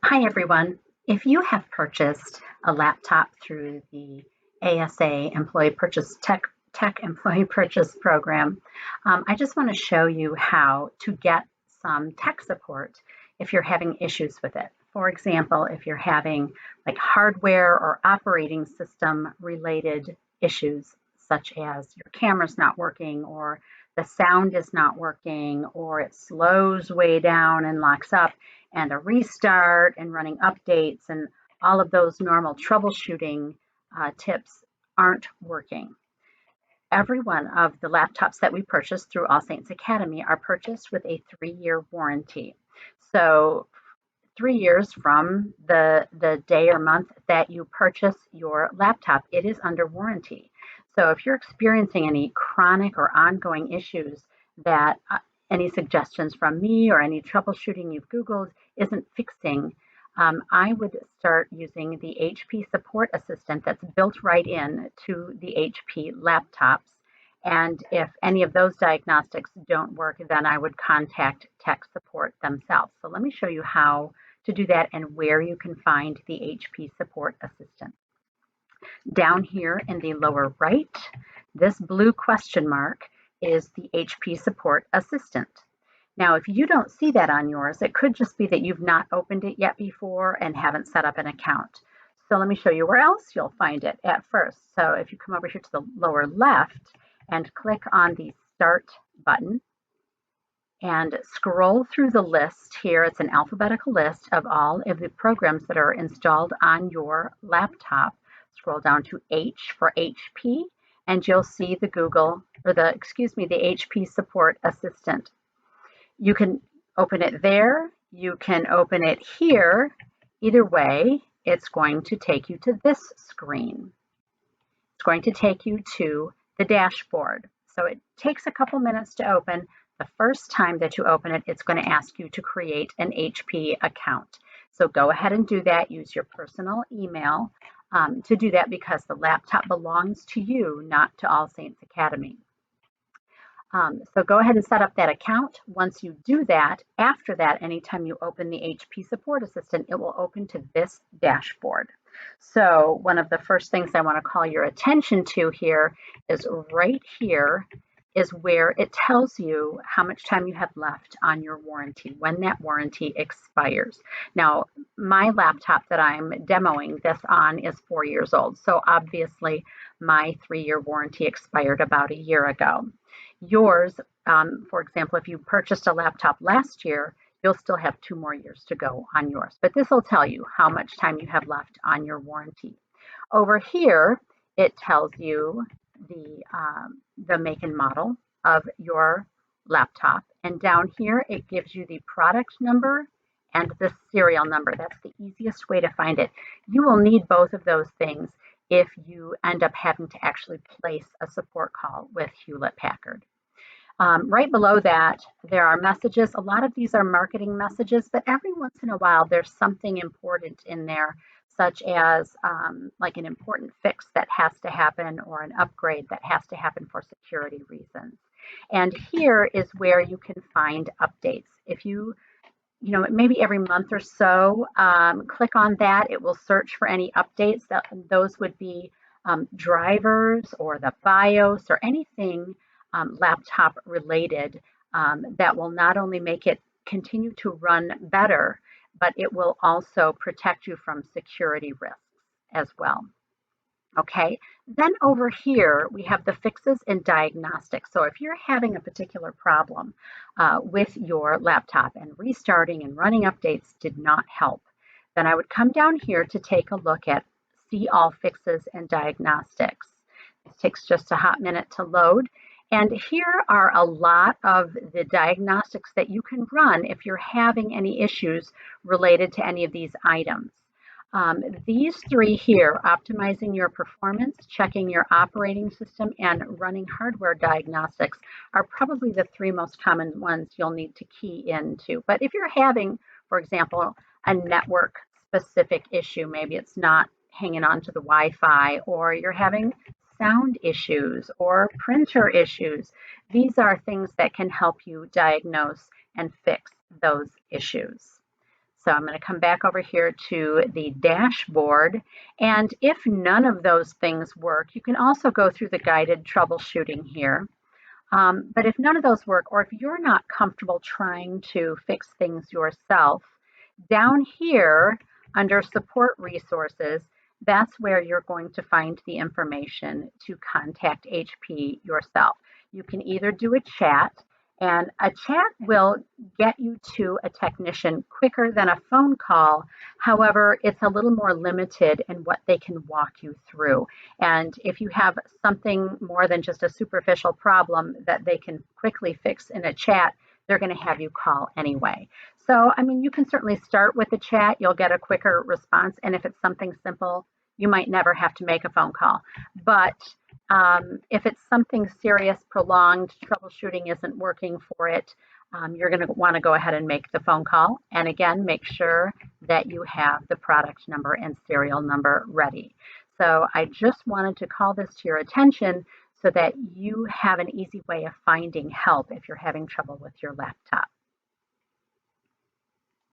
Hi, everyone. If you have purchased a laptop through the ASA Employee Purchase Tech Employee Purchase Program, I just want to show you how to get some tech support if you're having issues with it. For example, if you're having like hardware or operating system related issues, such as your camera's not working or the sound is not working or it slows way down and locks up, and a restart and running updates and all of those normal troubleshooting tips aren't working. Every one of the laptops that we purchase through All Saints Academy are purchased with a 3-year warranty. So 3 years from the day or month that you purchase your laptop, it is under warranty. So if you're experiencing any chronic or ongoing issues that any suggestions from me or any troubleshooting you've Googled isn't fixing, I would start using the HP Support Assistant that's built right in to the HP laptops. And if any of those diagnostics don't work, then I would contact tech support themselves. So let me show you how to do that and where you can find the HP Support Assistant. Down here in the lower right, this blue question mark is the HP Support Assistant. Now, if you don't see that on yours, it could just be that you've not opened it yet before and haven't set up an account. So let me show you where else you'll find it at first. So if you come over here to the lower left and click on the Start button, and scroll through the list here. It's an alphabetical list of all of the programs that are installed on your laptop. Scroll down to H for HP, and you'll see the the HP Support Assistant. You can open it there, you can open it here. Either way, it's going to take you to this screen. It's going to take you to the dashboard. So it takes a couple minutes to open. The first time that you open it, it's going to ask you to create an HP account. So go ahead and do that. Use your personal email to do that because the laptop belongs to you, not to All Saints Academy. So go ahead and set up that account. Once you do that, after that, anytime you open the HP Support Assistant, it will open to this dashboard. So one of the first things I want to call your attention to here is right here is where it tells you how much time you have left on your warranty, when that warranty expires. Now, my laptop that I'm demoing this on is 4 years old. So obviously my 3-year warranty expired about a year ago. Yours, for example, if you purchased a laptop last year, you'll still have 2 more years to go on yours. But this will tell you how much time you have left on your warranty. Over here, it tells you the make and model of your laptop. And down here, it gives you the product number and the serial number. That's the easiest way to find it. You will need both of those things if you end up having to actually place a support call with Hewlett Packard. Right below that, there are messages. A lot of these are marketing messages, but every once in a while, there's something important in there, such as like an important fix that has to happen or an upgrade that has to happen for security reasons. And here is where you can find updates. If maybe every month or so, click on that. It will search for any updates. Those would be drivers or the BIOS or anything laptop related that will not only make it continue to run better, but it will also protect you from security risks as well. Okay, then over here we have the fixes and diagnostics. So if you're having a particular problem with your laptop and restarting and running updates did not help, then I would come down here to take a look at See All Fixes and Diagnostics. It takes just a hot minute to load. And here are a lot of the diagnostics that you can run if you're having any issues related to any of these items. These 3 here, optimizing your performance, checking your operating system, and running hardware diagnostics, are probably the 3 most common ones you'll need to key into. But if you're having, for example, a network specific issue, maybe it's not hanging on to the Wi-Fi, or you're having sound issues or printer issues, these are things that can help you diagnose and fix those issues. So I'm going to come back over here to the dashboard. And if none of those things work, you can also go through the guided troubleshooting here. But if none of those work, or if you're not comfortable trying to fix things yourself, down here under support resources, that's where you're going to find the information to contact HP yourself. You can either do a chat, and a chat will get you to a technician quicker than a phone call. However, it's a little more limited in what they can walk you through. And if you have something more than just a superficial problem that they can quickly fix in a chat, they're going to have you call anyway. So, I mean, you can certainly start with the chat. You'll get a quicker response. And if it's something simple, you might never have to make a phone call. But if it's something serious, prolonged, troubleshooting isn't working for it, you're going to want to go ahead and make the phone call. And again, make sure that you have the product number and serial number ready. So I just wanted to call this to your attention so that you have an easy way of finding help if you're having trouble with your laptop.